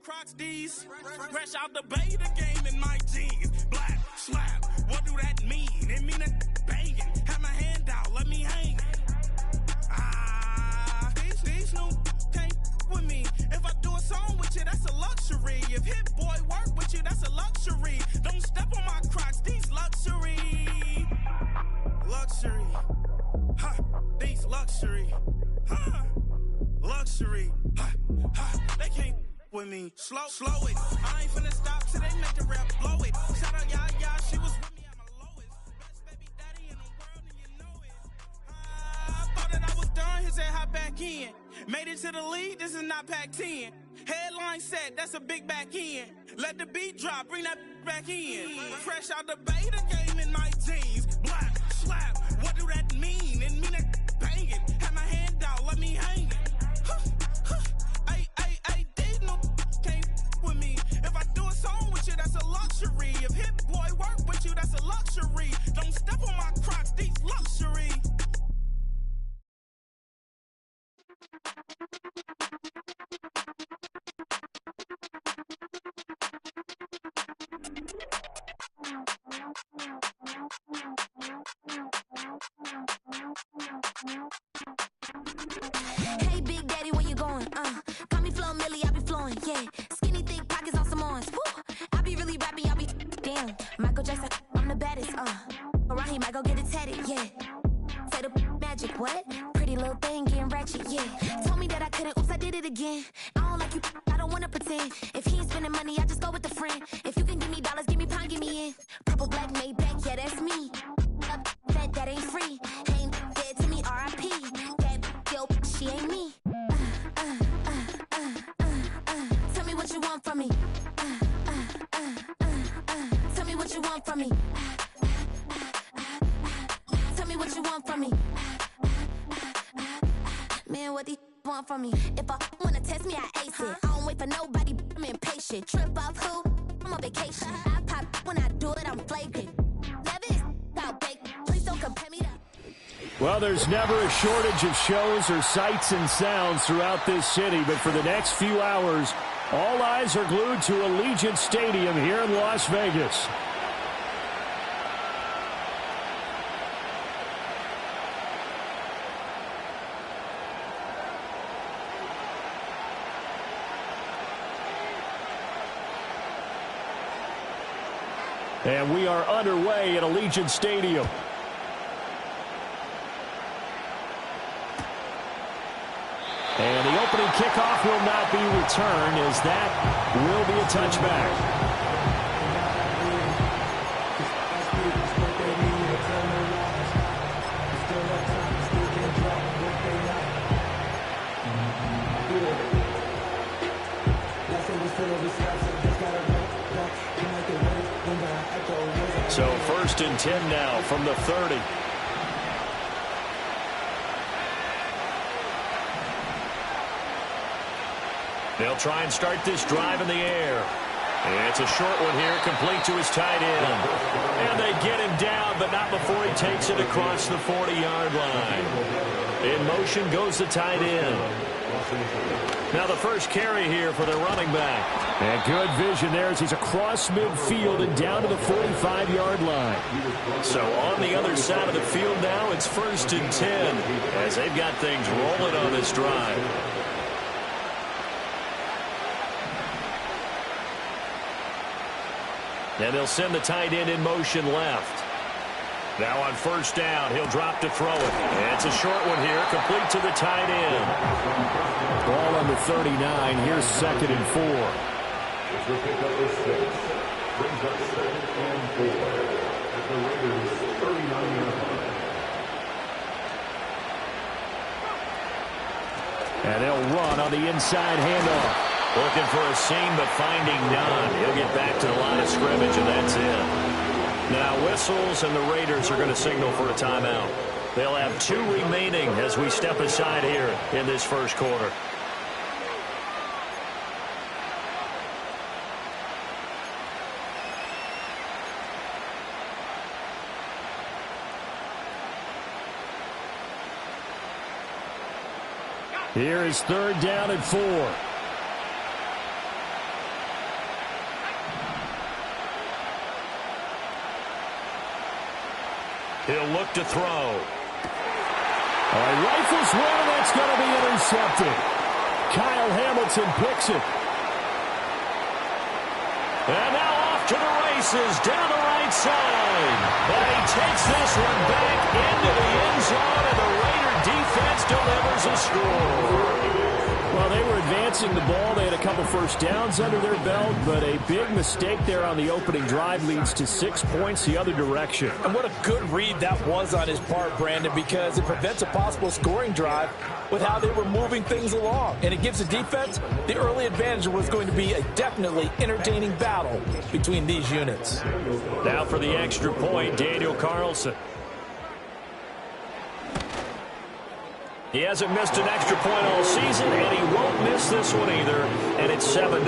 Crocs D's, fresh out the beta game in my jeans. Black slap, what do that mean? It mean a banging. Have my hand out, let me hang. These new can't with me. If I do a song with you, that's a luxury. If Hit Boy work with you, that's a luxury. Don't step on my Crocs, these luxury. Luxury. Ha, these luxury. Ha, luxury. Ha, ha, they can't with me. Slow it. I ain't finna stop till they make the rap blow it. Shout out, y'all, she was with me at my lowest. Best baby daddy in the world, and you know it. I thought that I was done, he said hop back in. Made it to the lead, this is not Pac-10. Headline set, that's a big back end. Let the beat drop, bring that back in. Fresh out the beta game in my jeans. Black slap, what do that mean? It mean a banging. Have my hand out, let me hang it. These no can't with me. If I do a song with you, that's a luxury. If Hit Boy work with you, that's a luxury. Don't step on my Crocs, these luxury. Hey, Big Daddy, where you going? Call me Flo Millie, I be flowing, yeah. Skinny, thick pockets on Samoans. I be really rapping, I be damn. Michael Jackson, I'm the baddest, Around here, might go get it tatted, yeah. Say the magic, what? Pretty little thing getting ratchet, yeah. Told me that I couldn't, oops, I did it again. I don't like you, I don't wanna pretend. If he ain't spending money, I just go with the friend. If you can give me dollars, give me pound, give me in. Purple, black, Maybach, yeah, that's me. That ain't free. Ain't dead to me, R.I.P. That yo, she ain't me. Tell me what you want from me. Tell me what you want from me. Tell me what you want from me. Man, what these want from me? If I wanna test me, I ace it. I don't wait for nobody, I'm impatient. Trip off who? I'm on vacation. I pop when I do it, I'm flagrant. Never is out bake. Please don't compare me to. Well, there's never a shortage of shows or sights and sounds throughout this city, but for the next few hours, all eyes are glued to Allegiant Stadium here in Las Vegas. And we are underway at Allegiant Stadium. And the opening kickoff will not be returned, as that will be a touchback. So 1st and 10 now from the 30. They'll try and start this drive in the air. It's a short one here, complete to his tight end. And they get him down, but not before he takes it across the 40-yard line. In motion goes the tight end. Now the first carry here for the running back. And good vision there as he's across midfield and down to the 45-yard line. So on the other side of the field now, it's 1st and 10 as they've got things rolling on this drive. And they'll send the tight end in motion left. Now on 1st down, he'll drop to throw it. And it's a short one here, complete to the tight end. Ball on the 39. Here's 2nd and 4. We'll pick up the 6. Brings up 2nd and 4 at the Raiders' 39-yard line. And they'll run on the inside handoff. Looking for a seam, but finding none. He'll get back to the line of scrimmage, and that's it. Now whistles, and the Raiders are going to signal for a timeout. They'll have 2 remaining as we step aside here in this first quarter. Here is 3rd down and 4. He'll look to throw. All right, rifles one, and that's going to be intercepted. Kyle Hamilton picks it. And now off to the races down the right side. And he takes this one back into the end zone, and the Raider defense delivers a score. Well, they were advancing the ball. They had a couple first downs under their belt, but a big mistake there on the opening drive leads to 6 points the other direction. And what a good read that was on his part, Brandon, because it prevents a possible scoring drive with how they were moving things along. And it gives the defense the early advantage. Was going to be a definitely entertaining battle between these units. Now for the extra point, Daniel Carlson. He hasn't missed an extra point all season, and he won't miss this one either, and it's 7-0.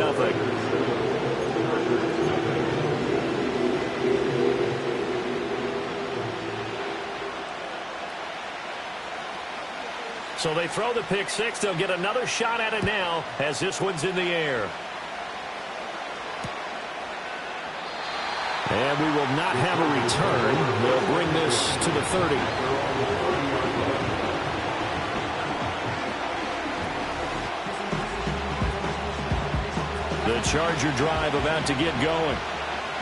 So they throw the pick six. They'll get another shot at it now as this one's in the air. And we will not have a return. They'll bring this to the 30. The Charger drive about to get going.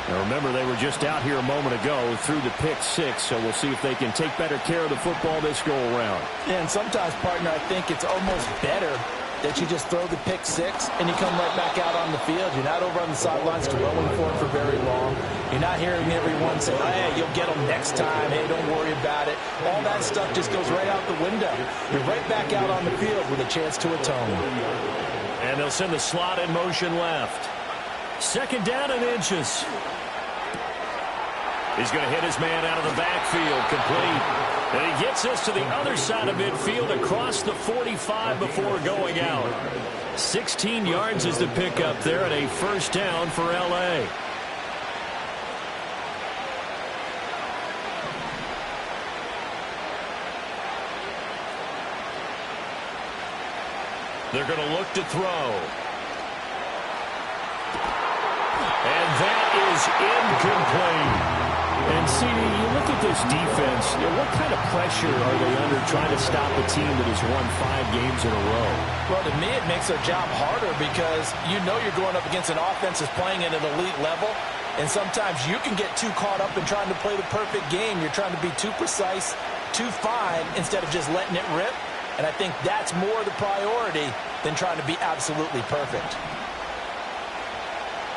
Now remember, they were just out here a moment ago through the pick six, so we'll see if they can take better care of the football this go-around. Yeah, and sometimes, partner, I think it's almost better that you just throw the pick six and you come right back out on the field. You're not over on the sidelines dwelling for it for very long. You're not hearing everyone say, hey, you'll get them next time. Hey, don't worry about it. All that stuff just goes right out the window. You're right back out on the field with a chance to atone. And they'll send the slot in motion left. Second down and inches. He's going to hit his man out of the backfield, complete. And he gets this to the other side of midfield across the 45 before going out. 16 yards is the pickup there, and a first down for L.A. They're going to look to throw. And that is incomplete. And, CD, you look at this defense, what kind of pressure are they under trying to stop a team that has won 5 games in a row? Well, to me, it makes their job harder because you know you're going up against an offense that's playing at an elite level, and sometimes you can get too caught up in trying to play the perfect game. You're trying to be too precise, too fine, instead of just letting it rip. And I think that's more the priority than trying to be absolutely perfect.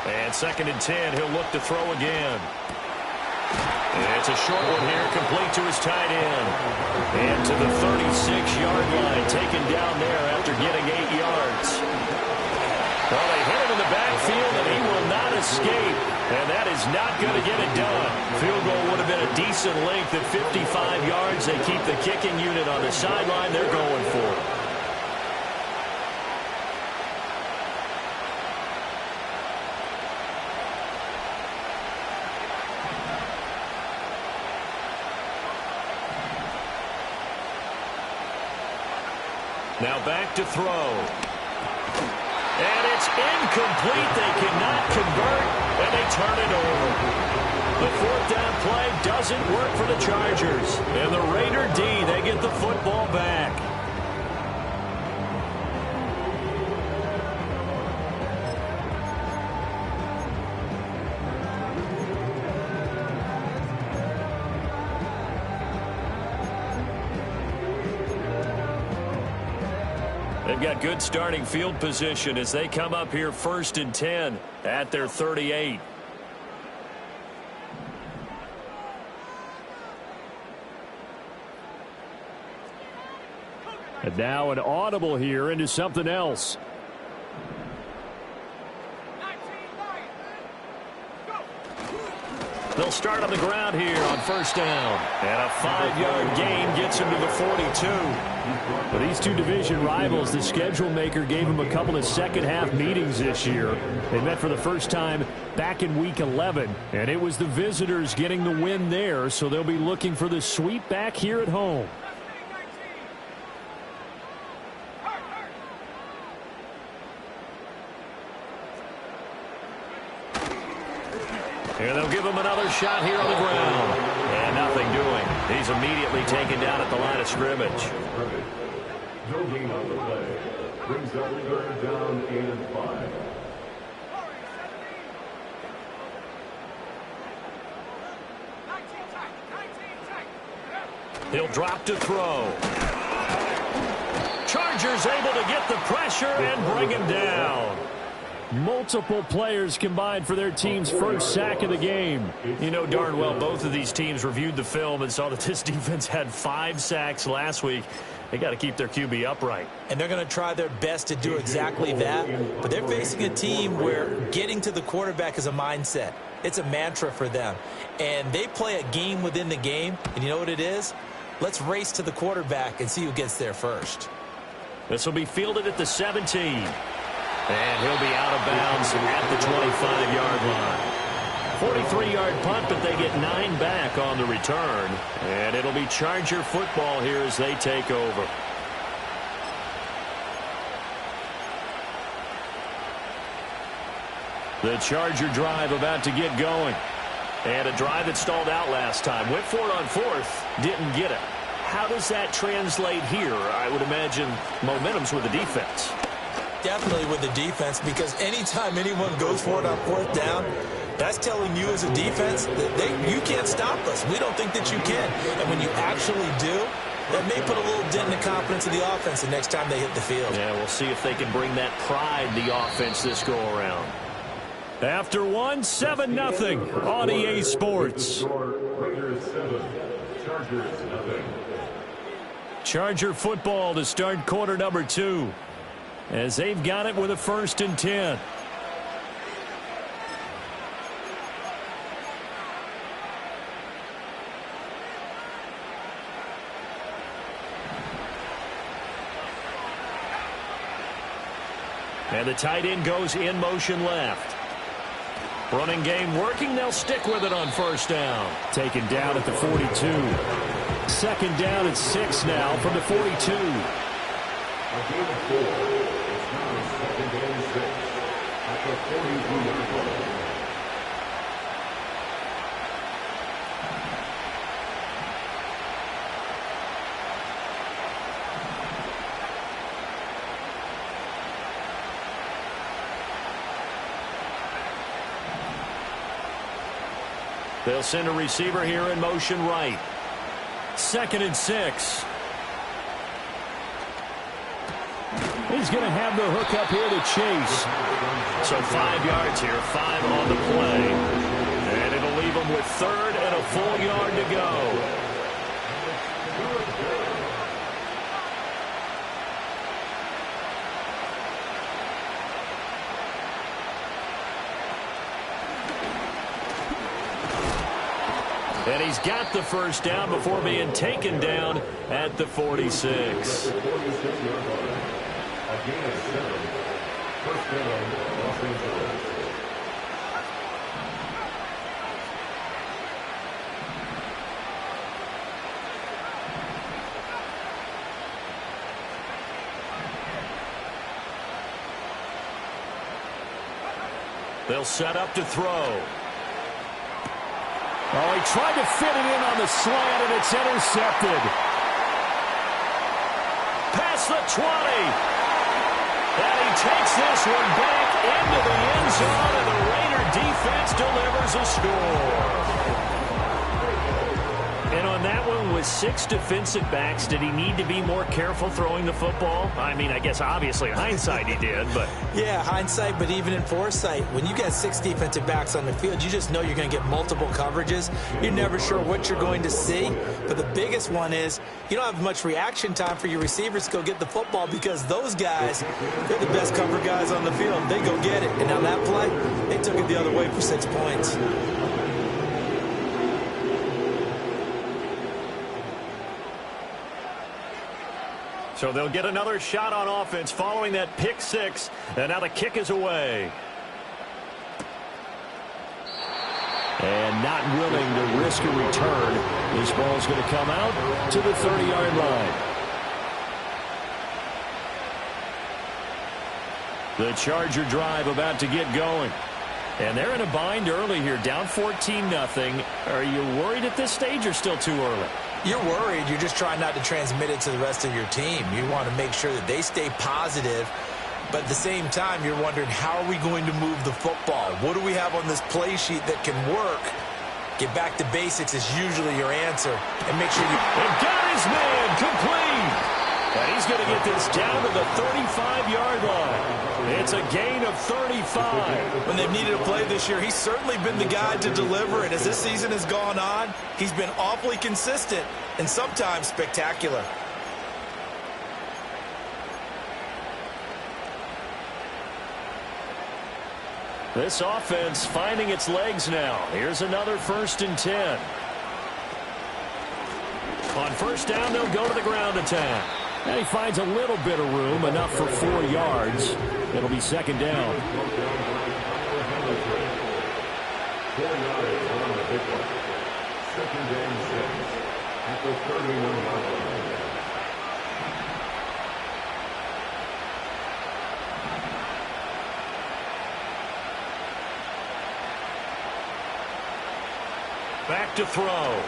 And 2nd and 10, he'll look to throw again. And it's a short one here, complete to his tight end. And to the 36-yard line, taken down there after getting 8 yards. Well, they hit him in the backfield, and he will not escape. And that is not going to get it done. Field goal would have been a decent length at 55 yards. They keep the kicking unit on the sideline. They're going for it. Now back to throw. And it's incomplete. They cannot convert, and they turn it over. The 4th down play doesn't work for the Chargers. And the Raider D, they get the football back. They've got good starting field position as they come up here 1st and 10 at their 38. And now an audible here into something else. They'll start on the ground here on 1st down. And a 5-yard gain gets him to the 42. For these two division rivals, the schedule maker gave them a couple of second-half meetings this year. They met for the first time back in Week 11, and it was the visitors getting the win there, so they'll be looking for the sweep back here at home. And they'll give him another shot here on the ground. And nothing doing. He's immediately taken down at the line of scrimmage. No gain on the play. Brings up 3rd down and 5. He'll drop to throw. Chargers able to get the pressure and bring him down. Multiple players combined for their team's first sack of the game. You know darn well both of these teams reviewed the film and saw that this defense had 5 sacks last week. They got to keep their QB upright. And they're going to try their best to do exactly that. But they're facing a team where getting to the quarterback is a mindset. It's a mantra for them. And they play a game within the game. And you know what it is? Let's race to the quarterback and see who gets there first. This will be fielded at the 17. And he'll be out of bounds at the 25-yard line. 43-yard punt, but they get 9 back on the return. And it'll be Charger football here as they take over. The Charger drive about to get going. And a drive that stalled out last time. Went for it on 4th, didn't get it. How does that translate here? I would imagine momentum's with the defense. Definitely with the defense, because anytime anyone goes for it on 4th down, that's telling you as a defense that you can't stop us. We don't think that you can. And when you actually do, that may put a little dent in the confidence of the offense the next time they hit the field. Yeah, we'll see if they can bring that pride to the offense this go-around. After 7-0 on EA Sports. Raiders 7, Chargers nothing. Charger football to start quarter number 2. As they've got it with a 1st and 10. And the tight end goes in motion left. Running game working. They'll stick with it on 1st down. Taken down at the 42. 2nd down at 6 now from the 42. A gain of 4. It's now 2nd and 6 at the 42-yard line. They'll send a receiver here in motion right. 2nd and 6. He's going to have the hook up here to Chase. So 5 yards here, 5 on the play. And it'll leave them with 3rd and a full yard to go. And he's got the 1st down before being taken down at the 46. A gain of 7. 1st down, Los Angeles. They'll set up to throw. Oh, he tried to fit it in on the slant, and it's intercepted. Past the 20. And he takes this one back into the end zone, and the Raider defense delivers a score. And on that one, with 6 defensive backs, did he need to be more careful throwing the football? I mean, I guess obviously in hindsight he did, but... Yeah, hindsight, but even in foresight, when you got 6 defensive backs on the field, you just know you're going to get multiple coverages. You're never sure what you're going to see. But the biggest one is you don't have much reaction time for your receivers to go get the football, because those guys, they're the best cover guys on the field. They go get it. And on that play, they took it the other way for 6 points. So they'll get another shot on offense following that pick 6. And now the kick is away. And not willing to risk a return. This ball's going to come out to the 30-yard line. The Charger drive about to get going. And they're in a bind early here, down 14-0. Are you worried at this stage or still too early? You're worried. You're just trying not to transmit it to the rest of your team. You want to make sure that they stay positive. But at the same time, you're wondering, how are we going to move the football? What do we have on this play sheet that can work? Get back to basics is usually your answer. And make sure you... And got his man complete. And he's going to get this down to the 35-yard line. It's a gain of 35. When they've needed a play this year, he's certainly been the guy to deliver. And as this season has gone on, he's been awfully consistent and sometimes spectacular. This offense finding its legs now. Here's another 1st and 10. On first down, they'll go to the ground attack. And he finds a little bit of room, enough for 4 yards. It'll be 2nd down. 4 yards on the big one. 2nd and 6 at the 31-yard line. Back to throw.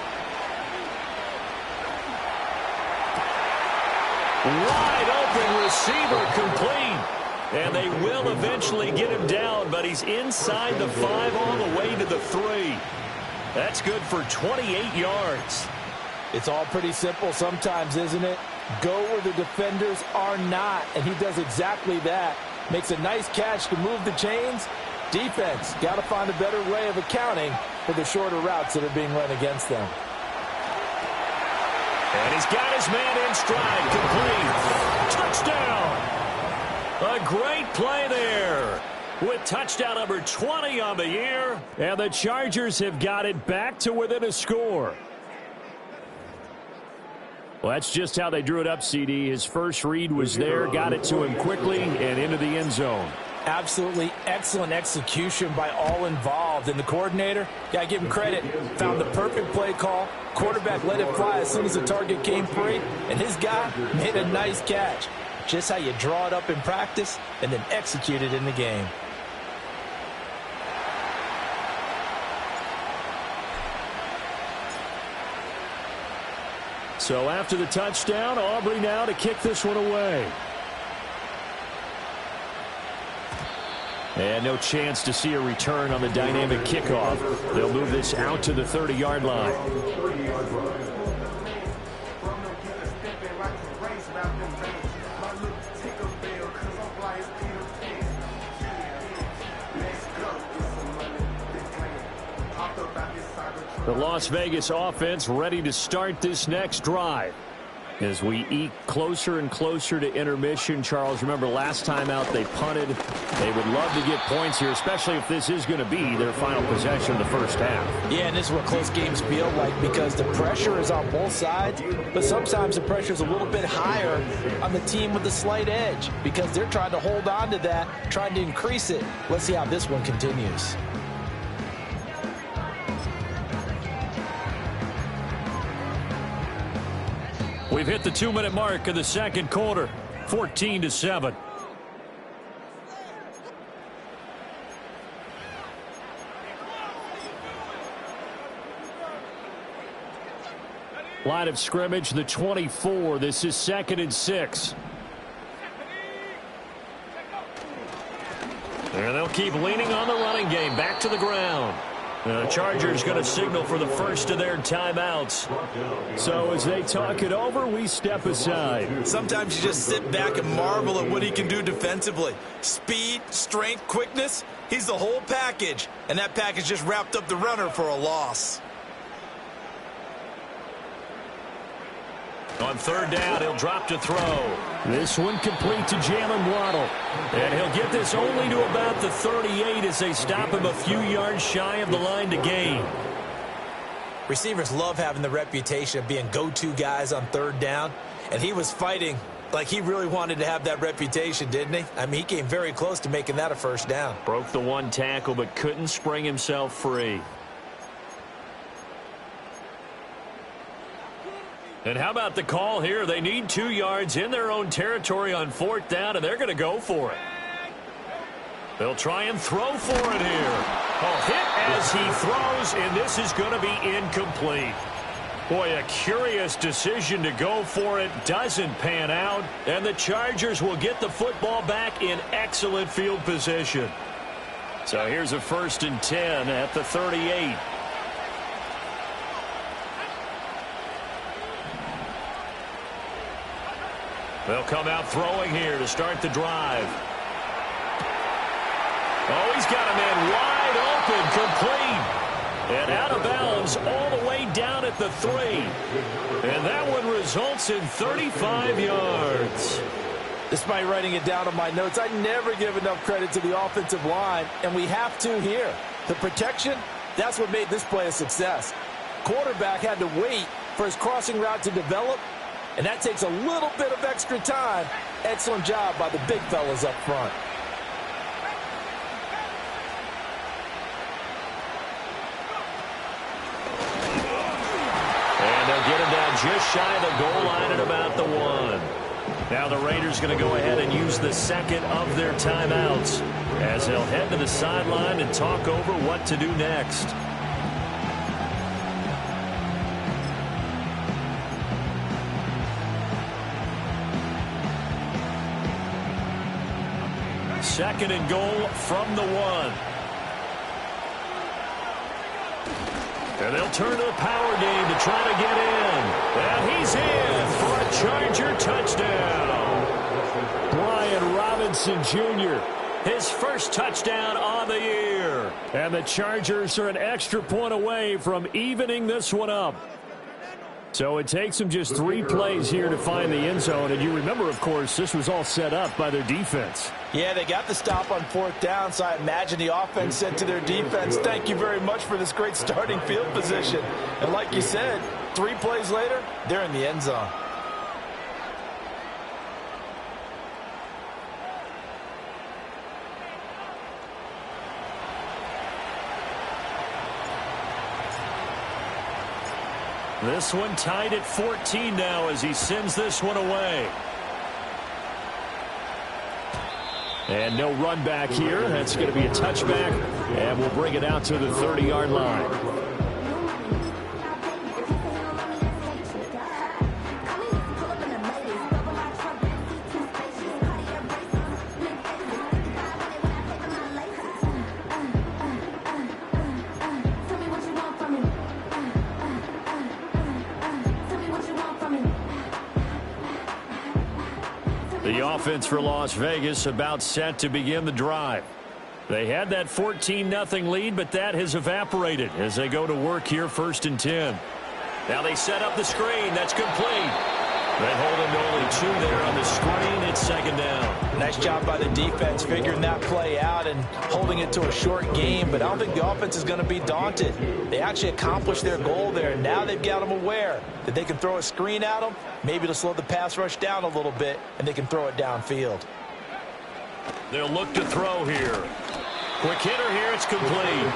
Wide open receiver complete. And they will eventually get him down, but he's inside the 5 all the way to the 3. That's good for 28 yards. It's all pretty simple sometimes, isn't it? Go where the defenders are not, and he does exactly that. Makes a nice catch to move the chains. Defense, got to find a better way of accounting for the shorter routes that are being run against them. And he's got his man in stride, complete. Touchdown! A great play there. With touchdown number 20 on the year, and the Chargers have got it back to within a score. Well, that's just how they drew it up, CD. His first read was there, got it to him quickly, and into the end zone. Absolutely excellent execution by all involved. And the coordinator, got to give him credit, found the perfect play call. Quarterback let it fly as soon as the target came free, and his guy made a nice catch. Just how you draw it up in practice and then execute it in the game. So after the touchdown, Aubrey now to kick this one away. And no chance to see a return on the dynamic kickoff. They'll move this out to the 30-yard line. The Las Vegas offense ready to start this next drive. As we eke closer and closer to intermission, Charles, remember last time out they punted. They would love to get points here, especially if this is going to be their final possession of the first half. Yeah, and this is what close games feel like because the pressure is on both sides, but sometimes the pressure is a little bit higher on the team with the slight edge because they're trying to hold on to that, trying to increase it. Let's see how this one continues. We've hit the 2-minute mark of the second quarter, 14-7. Line of scrimmage, the 24. This is 2nd and 6. And they'll keep leaning on the running game. Back to the ground. The Chargers going to signal for the first of their timeouts. So as they talk it over, we step aside. Sometimes you just sit back and marvel at what he can do defensively. Speed, strength, quickness, he's the whole package. And that package just wrapped up the runner for a loss. On 3rd down, he'll drop to throw. This one complete to Jalen Waddle. And he'll get this only to about the 38 as they stop him a few yards shy of the line to gain. Receivers love having the reputation of being go-to guys on 3rd down. And he was fighting like he really wanted to have that reputation, didn't he? I mean, he came very close to making that a first down. Broke the one tackle but couldn't spring himself free. And how about the call here? They need 2 yards in their own territory on 4th down, and they're going to go for it. They'll try and throw for it here. A hit as he throws, and this is going to be incomplete. Boy, a curious decision to go for it doesn't pan out, and the Chargers will get the football back in excellent field position. So here's a 1st and 10 at the 38. They'll come out throwing here to start the drive. Oh, he's got a man wide open, complete. And out of bounds all the way down at the 3. And that one results in 35 yards. Despite writing it down on my notes, I never give enough credit to the offensive line, and we have to here. The protection, that's what made this play a success. Quarterback had to wait for his crossing route to develop, and that takes a little bit of extra time. Excellent job by the big fellas up front. Get him down just shy of the goal line at about the 1. Now the Raiders going to go ahead and use the second of their timeouts as they'll head to the sideline and talk over what to do next. Second and goal from the 1. And they'll turn to the power game to try to get in. And he's in for a Charger touchdown. Brian Robinson Jr., his first touchdown on the year. And the Chargers are an extra point away from evening this one up. So it takes them just 3 plays here to find the end zone. And you remember, of course, this was all set up by their defense. Yeah, they got the stop on 4th down, so I imagine the offense said to their defense, thank you very much for this great starting field position. And like you said, 3 plays later, they're in the end zone. This one tied at 14 now as he sends this one away. And no run back here. That's going to be a touchback, and we'll bring it out to the 30-yard line. The offense for Las Vegas about set to begin the drive. They had that 14-0 lead, but that has evaporated as they go to work here 1st and 10. Now they set up the screen. That's complete. They hold him to only 2 there on the screen. It's 2nd down. Nice job by the defense figuring that play out and holding it to a short game, but I don't think the offense is going to be daunted. They actually accomplished their goal there, and now they've got them aware that they can throw a screen at them, maybe to slow the pass rush down a little bit, and they can throw it downfield. They'll look to throw here. Quick hitter here. It's complete.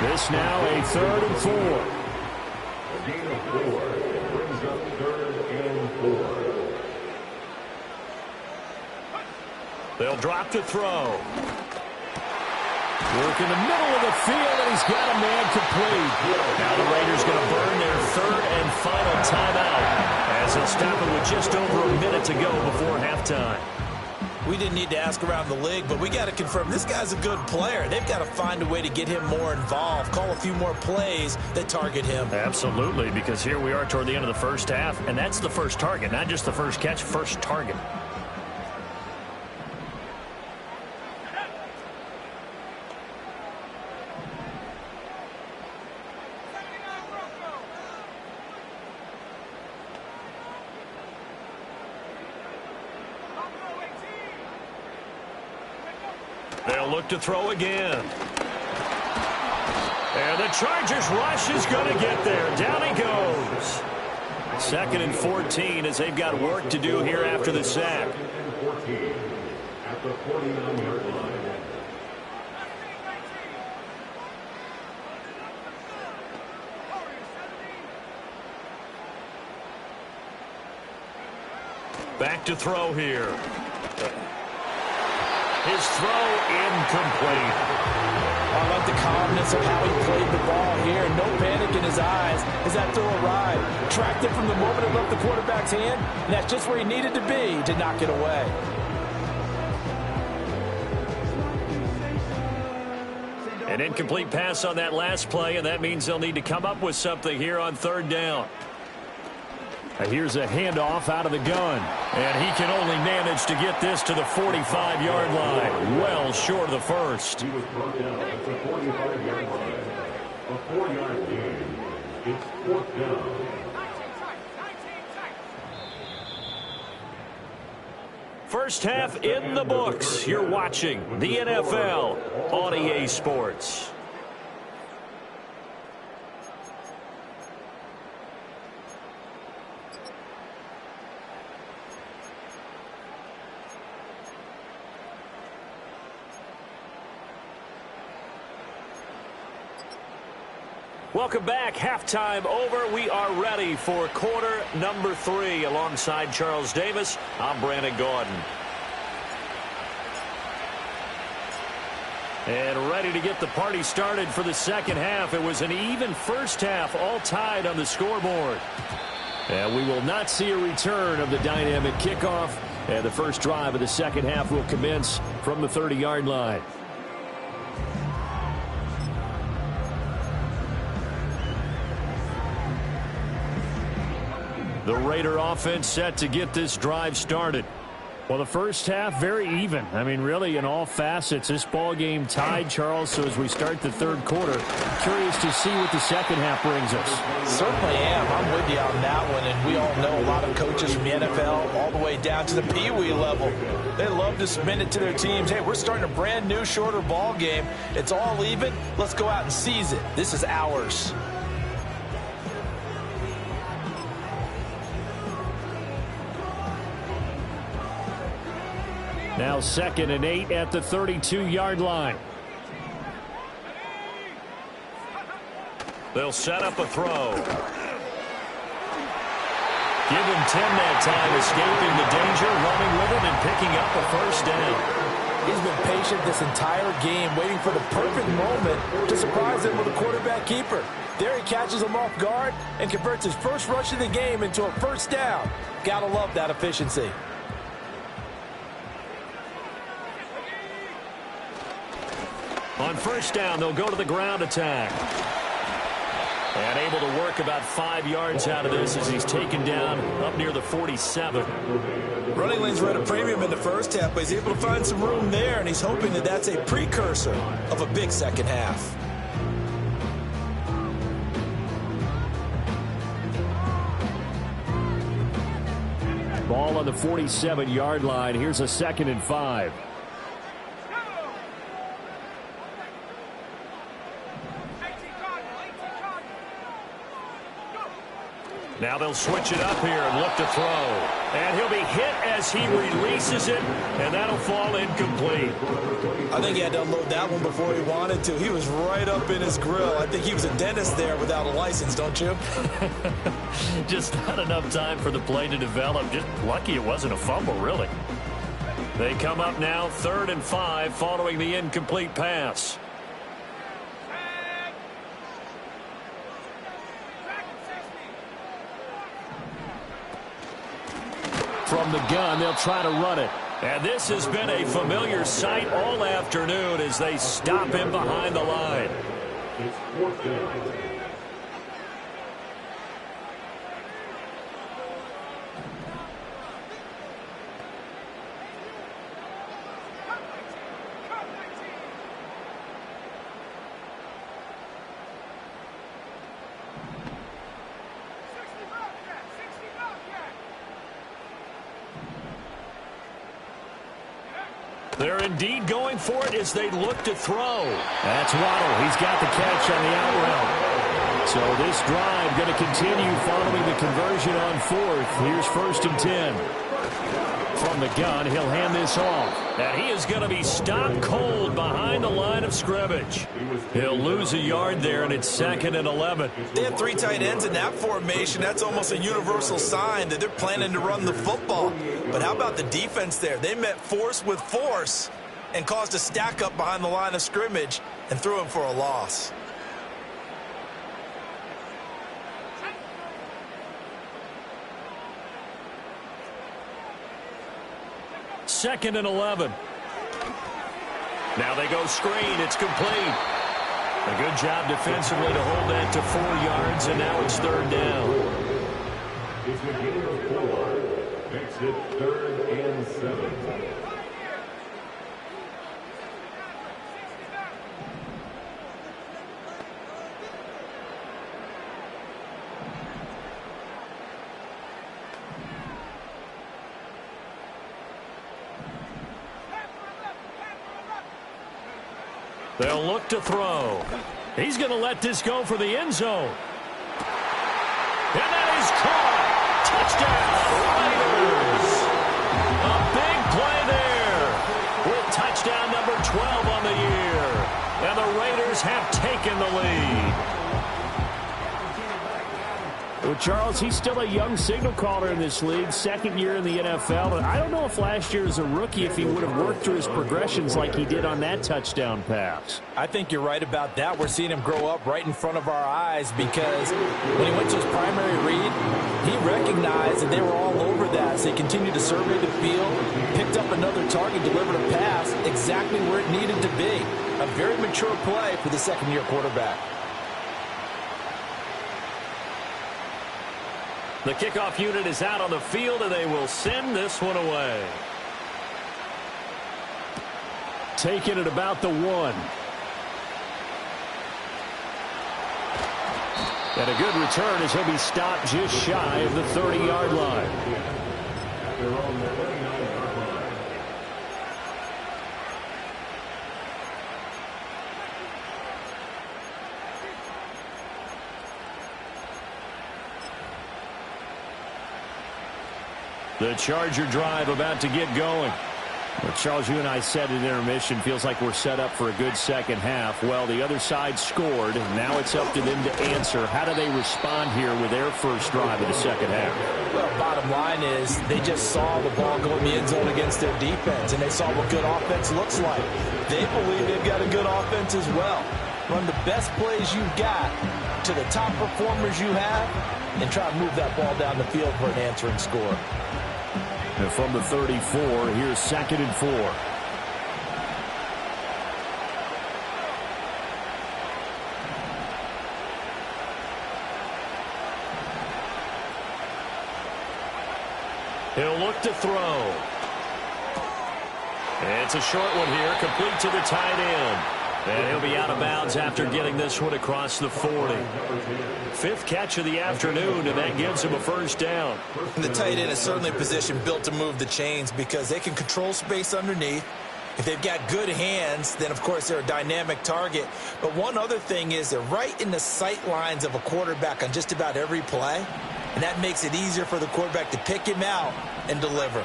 This now a 3rd and 4. A gain of 4 brings up 3rd and 4. They'll drop to throw. Work in the middle of the field, and he's got a man complete. Now the Raiders going to burn their 3rd and final timeout as they'll stop it with just over a minute to go before halftime. We didn't need to ask around the league, but we got to confirm this guy's a good player. They've got to find a way to get him more involved, call a few more plays that target him. Absolutely, because here we are toward the end of the first half, and that's the first target, not just the first catch, first target. They'll look to throw again. And the Chargers rush is going to get there. Down he goes. 2nd and 14 as they've got work to do here after the sack. 14 at the 49-yard line. Back to throw here. His throw incomplete. I like the calmness awareness of how he played the ball here. No panic in his eyes as that throw arrived. Tracked it from the moment it left the quarterback's hand, and that's just where he needed to be to knock it away. An incomplete pass on that last play, and that means they'll need to come up with something here on third down. Here's a handoff out of the gun, and he can only manage to get this to the 45-yard line, well short of the first. He was brought down at the 45-yard line. A 4-yard gain. It's fourth down. First half in the books. You're watching the NFL on EA Sports. Welcome back. Halftime over. We are ready for quarter number 3. Alongside Charles Davis, I'm Brandon Gaudin. And ready to get the party started for the second half. It was an even first half, all tied on the scoreboard. And we will not see a return of the dynamic kickoff. And the first drive of the second half will commence from the 30-yard line. The Raider offense set to get this drive started. Well, the first half, very even. I mean, really, in all facets, this ball game tied, Charles. So as we start the third quarter, curious to see what the second half brings us. Certainly am. I'm with you on that one. And we all know a lot of coaches from the NFL all the way down to the Pee-wee level. They love to submit it to their teams. Hey, we're starting a brand new, shorter ball game. It's all even. Let's go out and seize it. This is ours. Now 2nd and 8 at the 32-yard line. They'll set up a throw. Give him 10 that time, escaping the danger, running with it, and picking up a first down. He's been patient this entire game, waiting for the perfect moment to surprise him with a quarterback keeper. There he catches him off guard and converts his first rush of the game into a first down. Gotta love that efficiency. On first down, they'll go to the ground attack. And able to work about 5 yards out of this as he's taken down up near the 47. Running lanes were at a premium in the first half, but he's able to find some room there, and he's hoping that that's a precursor of a big second half. Ball on the 47-yard line. Here's a 2nd and 5. Now they'll switch it up here and look to throw. And he'll be hit as he releases it, and that'll fall incomplete. I think he had to unload that one before he wanted to. He was right up in his grill. I think he was a dentist there without a license, don't you? Just not enough time for the play to develop. Just lucky it wasn't a fumble, really. They come up now 3rd and 5 following the incomplete pass. From the gun, they'll try to run it. And this has been a familiar sight all afternoon as they stop him behind the line. It's fourth down. They're indeed going for it as they look to throw. That's Waddle. He's got the catch on the out route. So this drive going to continue following the conversion on 4th. Here's 1st and 10. From the gun, he'll hand this off. And he is going to be stopped cold behind the line of scrimmage. He'll lose a yard there, and it's 2nd and 11. They have 3 tight ends in that formation. That's almost a universal sign that they're planning to run the football. But how about the defense there? They met force with force. and caused a stack up behind the line of scrimmage and threw him for a loss. Second and 11. Now they go screen. It's complete. A good job defensively to hold that to 4 yards, and now it's third down. It's a gain of 4. Makes it 3rd and 7. They'll look to throw. He's going to let this go for the end zone. And that is caught. Touchdown, Raiders. A big play there with touchdown number 12 on the year. And the Raiders have taken the lead. Well, Charles, he's still a young signal caller in this league, second year in the NFL. But I don't know if last year as a rookie, if he would have worked through his progressions like he did on that touchdown pass. I think you're right about that. We're seeing him grow up right in front of our eyes because when he went to his primary read, he recognized that they were all over that. So he continued to survey the field, picked up another target, delivered a pass exactly where it needed to be. A very mature play for the second-year quarterback. The kickoff unit is out on the field, and they will send this one away. Taking it about the 1. And a good return as he'll be stopped just shy of the 30-yard line. They're on the 39-yard line. The Charger drive about to get going. Well, Charles, you and I said in intermission, feels like we're set up for a good second half. Well, the other side scored. Now it's up to them to answer. How do they respond here with their first drive of the second half? Well, bottom line is they just saw the ball go in the end zone against their defense, and they saw what good offense looks like. They believe they've got a good offense as well. Run the best plays you've got to the top performers you have, and try to move that ball down the field for an answering score. And from the 34, here's 2nd and 4. He'll look to throw. It's a short one here, complete to the tight end. And he'll be out of bounds after getting this one across the 40. 5th catch of the afternoon, and that gives him a first down. And the tight end is certainly a position built to move the chains because they can control space underneath. If they've got good hands, then, of course, they're a dynamic target. But one other thing is they're right in the sight lines of a quarterback on just about every play, and that makes it easier for the quarterback to pick him out and deliver.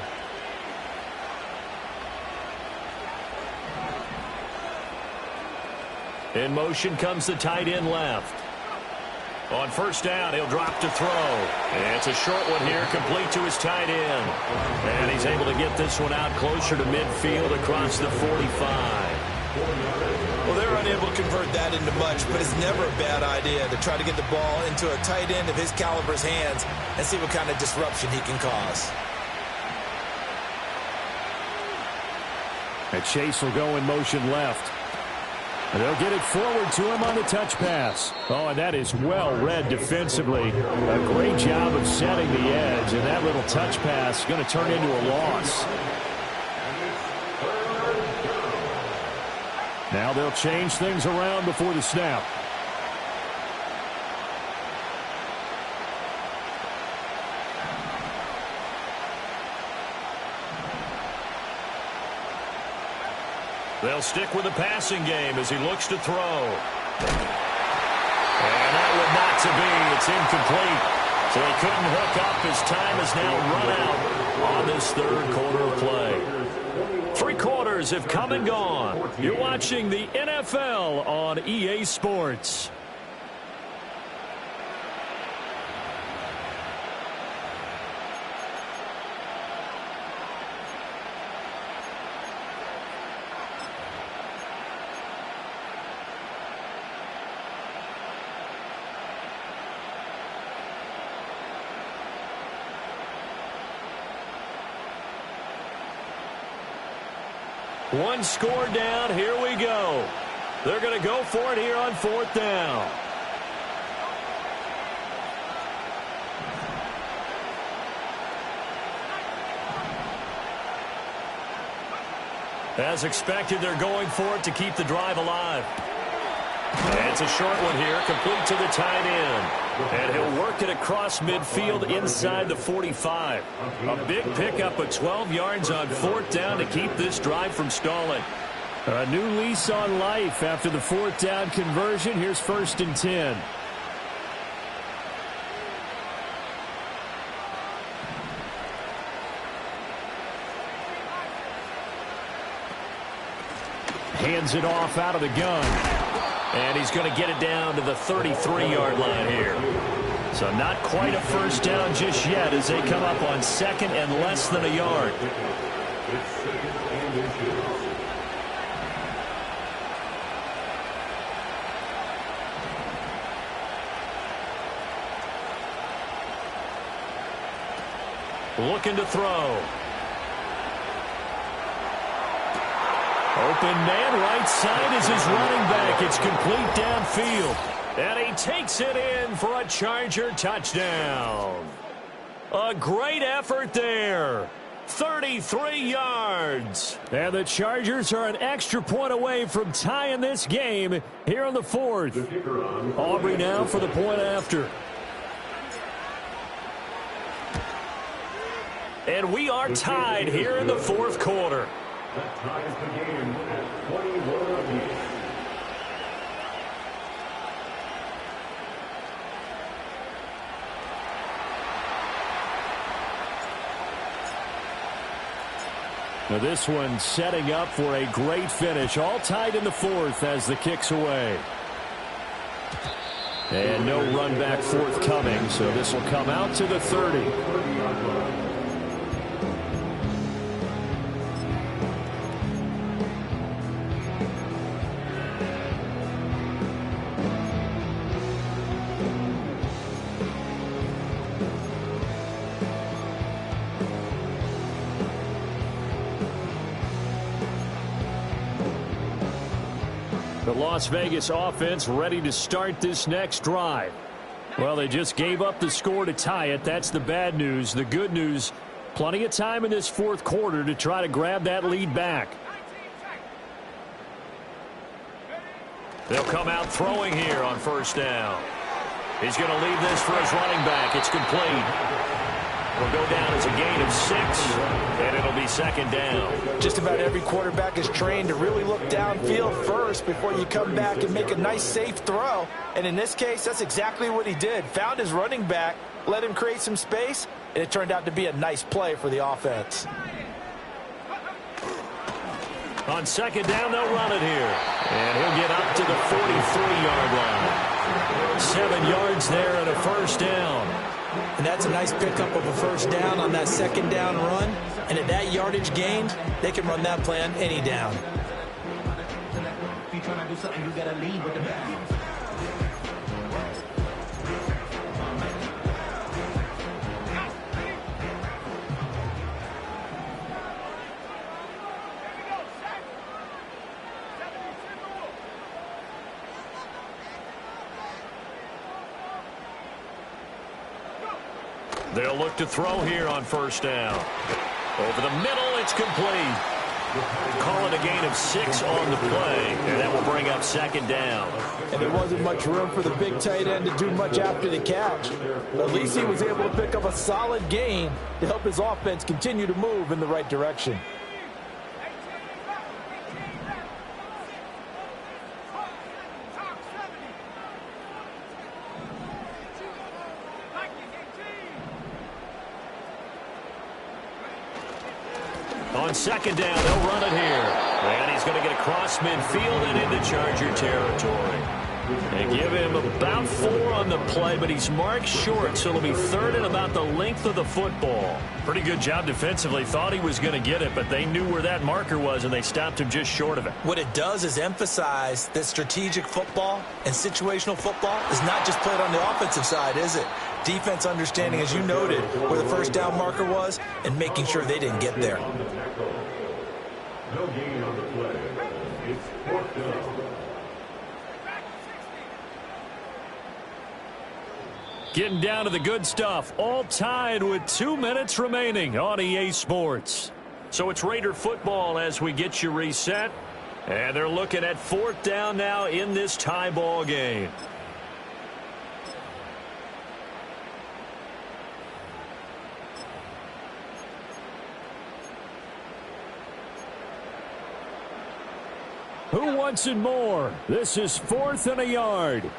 In motion comes the tight end left. On first down, he'll drop to throw. And it's a short one here, complete to his tight end. And he's able to get this one out closer to midfield across the 45. Well, they're unable to convert that into much, but it's never a bad idea to try to get the ball into a tight end of his caliber's hands and see what kind of disruption he can cause. And Chase will go in motion left. And they'll get it forward to him on the touch pass. Oh, and that is well read defensively. A great job of setting the edge, and that little touch pass is going to turn into a loss. Now they'll change things around before the snap. They'll stick with the passing game as he looks to throw. And that would not to be. It's incomplete. So he couldn't hook up. His time is now run out on this third quarter of play. 3 quarters have come and gone. You're watching the NFL on EA Sports. One score down. Here we go. They're going to go for it here on 4th down. As expected, they're going for it to keep the drive alive. And it's a short one here, complete to the tight end. And he'll work it across midfield inside the 45. A big pickup of 12 yards on 4th down to keep this drive from stalling. A new lease on life after the 4th down conversion. Here's 1st and 10. Hands it off out of the gun. And he's going to get it down to the 33-yard line here. So not quite a 1st down just yet as they come up on 2nd and less than a yard. It's 2nd and inches. Looking to throw. Open man, right side is his running back. It's complete downfield. And he takes it in for a Charger touchdown. A great effort there. 33 yards. And the Chargers are an extra point away from tying this game here in the 4th. Aubrey now for the point after. And we are tied here in the 4th quarter. That ties the game at 21 apiece. Now this one setting up for a great finish. All tied in the 4th as the kick's away. And no run back forthcoming, so this will come out to the 30. The Las Vegas offense ready to start this next drive. Well, they just gave up the score to tie it. That's the bad news. The good news, plenty of time in this 4th quarter to try to grab that lead back. They'll come out throwing here on 1st down. He's going to leave this for his running back. It's complete. Will go down as a gain of 6, and it'll be 2nd down. Just about every quarterback is trained to really look downfield first before you come back and make a nice, safe throw. And in this case, that's exactly what he did. Found his running back, let him create some space, and it turned out to be a nice play for the offense. On 2nd down, they'll run it here. And he'll get up to the 43-yard line. 7 yards there and a 1st down. And that's a nice pickup of a 1st down on that 2nd down run. And at that yardage gained, they can run that play on any down. If you're trying to do something, you got to lead with the ball. They'll look to throw here on 1st down. Over the middle, it's complete. Call it a gain of 6 on the play, and that will bring up 2nd down. And there wasn't much room for the big tight end to do much after the catch. But at least he was able to pick up a solid gain to help his offense continue to move in the right direction. On 2nd down, they'll run it here. And he's going to get across midfield and into Charger territory. They give him about 4 on the play, but he's marked short, so it'll be 3rd and about the length of the football. Pretty good job defensively. Thought he was going to get it, but they knew where that marker was, and they stopped him just short of it. What it does is emphasize that strategic football and situational football is not just played on the offensive side, is it? Defense understanding, as you noted, where the 1st down marker was and making sure they didn't get there. No gain on the play. It's 4th down. Getting down to the good stuff. All tied with 2 minutes remaining on EA Sports. So it's Raider football as we get you reset. And they're looking at 4th down now in this tie ball game. Who wants it more? This is 4th and a yard.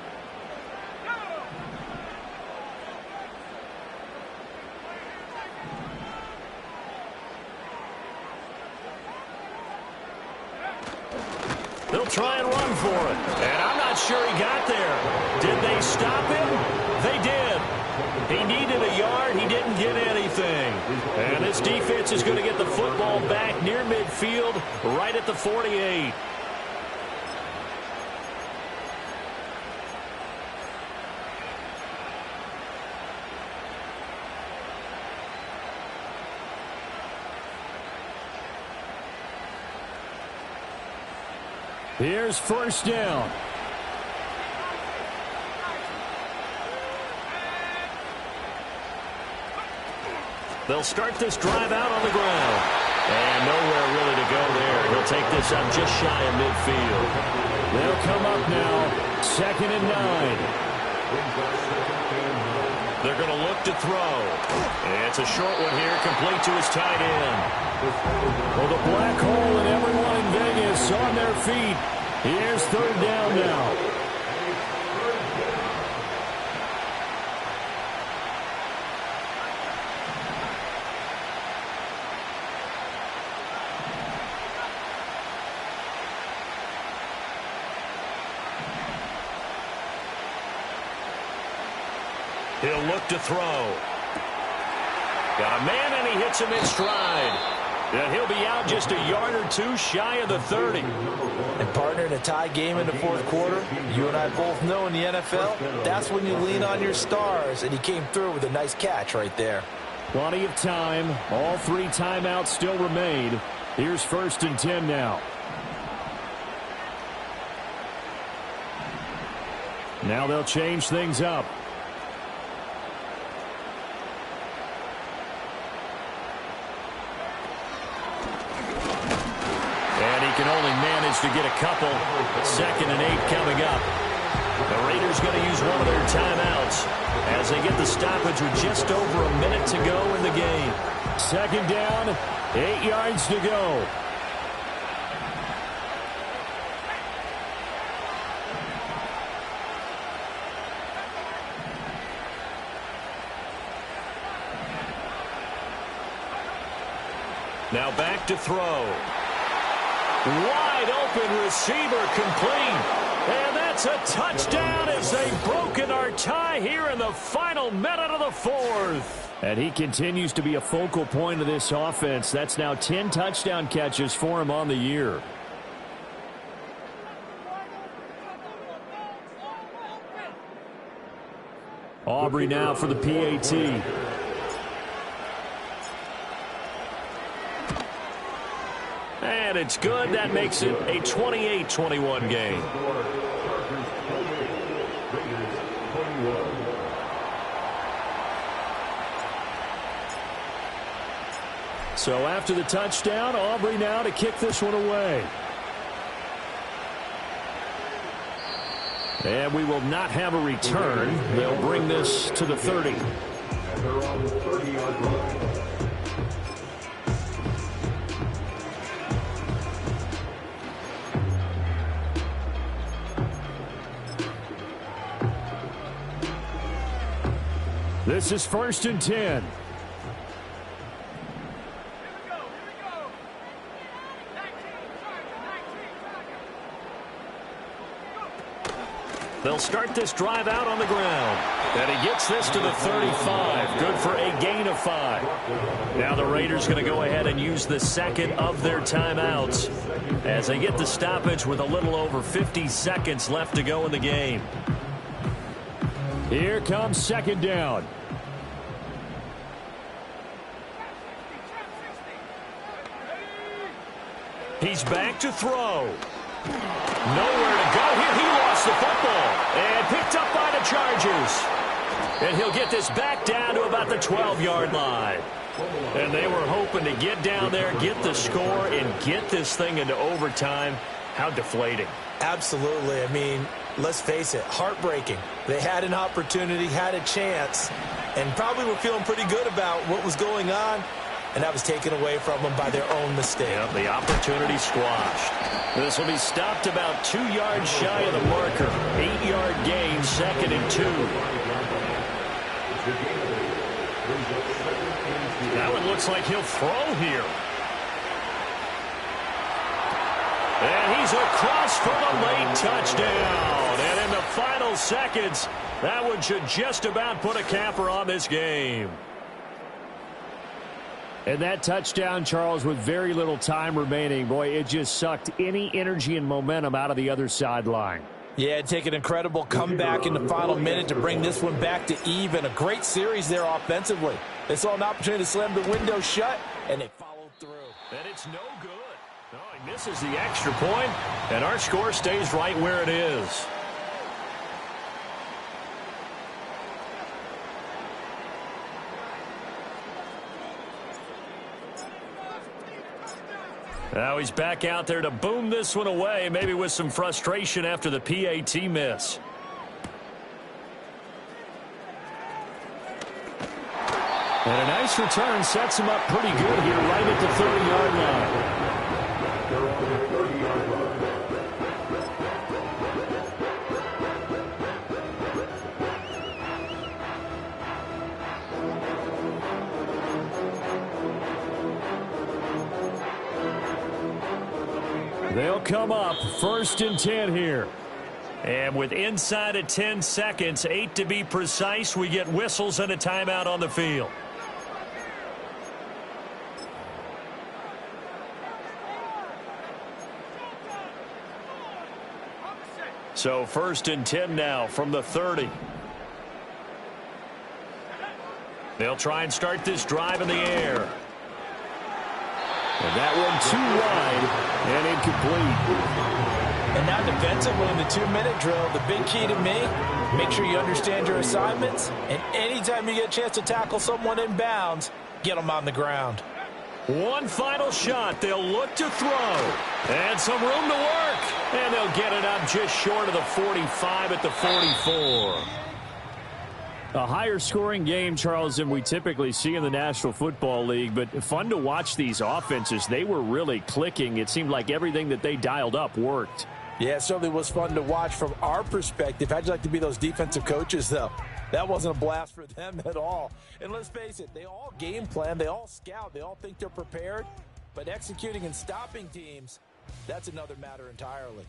They'll try and run for it. And I'm not sure he got there. Did they stop him? They did. He needed a yard. He didn't get anything. And this defense is going to get the football back near midfield, right at the 48. Here's 1st down. They'll start this drive out on the ground. And nowhere really to go there. He'll take this up just shy of midfield. They'll come up now. 2nd and 9. They're going to look to throw. And it's a short one here, complete to his tight end. Well, the black hole and everyone in Vegas on their feet. Here's 3rd down now. He'll look to throw. Got a man, and he hits him in stride. And he'll be out just a yard or two shy of the 30. And partner, in a tie game in the 4th quarter, you and I both know in the NFL, that's when you lean on your stars, and he came through with a nice catch right there. Plenty of time. All 3 timeouts still remain. Here's 1st and 10 now. Now they'll change things up. Can only manage to get a couple. 2nd and 8 coming up. The Raiders going to use one of their timeouts as they get the stoppage with just over a minute to go in the game. 2nd down, 8 yards to go. Now back to throw. Wide open receiver complete. And that's a touchdown as they've broken our tie here in the final minute of the 4th. And he continues to be a focal point of this offense. That's now 10 touchdown catches for him on the year. Aubrey now for the PAT. And it's good. That makes it a 28-21 game. So after the touchdown, Aubrey now to kick this one away. And we will not have a return. They'll bring this to the 30. And they're on the 30-yard line. This is 1st and 10. They'll start this drive out on the ground. And he gets this to the 35. Good for a gain of 5. Now the Raiders going to go ahead and use the second of their timeouts as they get the stoppage with a little over 50 seconds left to go in the game. Here comes 2nd down. He's back to throw. Nowhere to go here. He lost the football and picked up by the Chargers. And he'll get this back down to about the 12-yard line. And they were hoping to get down there, get the score, and get this thing into overtime. How deflating. Absolutely. I mean, let's face it, heartbreaking. They had an opportunity, had a chance, and probably were feeling pretty good about what was going on, and that was taken away from them by their own mistake. Yep, the opportunity squashed. This will be stopped about 2 yards shy of the marker. 8-yard gain, 2nd and 2. That one looks like he'll throw here. And he's across for the late touchdown. And in the final seconds, that one should just about put a capper on this game. And that touchdown, Charles, with very little time remaining, boy, it just sucked any energy and momentum out of the other sideline. Yeah, it'd take an incredible comeback in the final minute to bring this one back to even. A great series there offensively. They saw an opportunity to slam the window shut, and they followed through. And it's no good. No, he misses the extra point, and our score stays right where it is. Now he's back out there to boom this one away, maybe with some frustration after the PAT miss. And a nice return sets him up pretty good here right at the 30-yard line. They'll come up 1st and 10 here. And with inside of 10 seconds, 8 to be precise, we get whistles and a timeout on the field. So 1st and 10 now from the 30. They'll try and start this drive in the air. And that one too wide and incomplete. And now defensively in the 2-minute drill, the big key to me, make sure you understand your assignments, and anytime you get a chance to tackle someone in bounds, get them on the ground. One final shot. They'll look to throw. And some room to work. And they'll get it up just short of the 45 at the 44. A higher scoring game, Charles, than we typically see in the National Football League, but fun to watch these offenses. They were really clicking. It seemed like everything that they dialed up worked. Yeah, it certainly was fun to watch from our perspective. How'd you like to be those defensive coaches, though? That wasn't a blast for them at all. And let's face it, they all game plan, they all scout, they all think they're prepared, but executing and stopping teams, that's another matter entirely.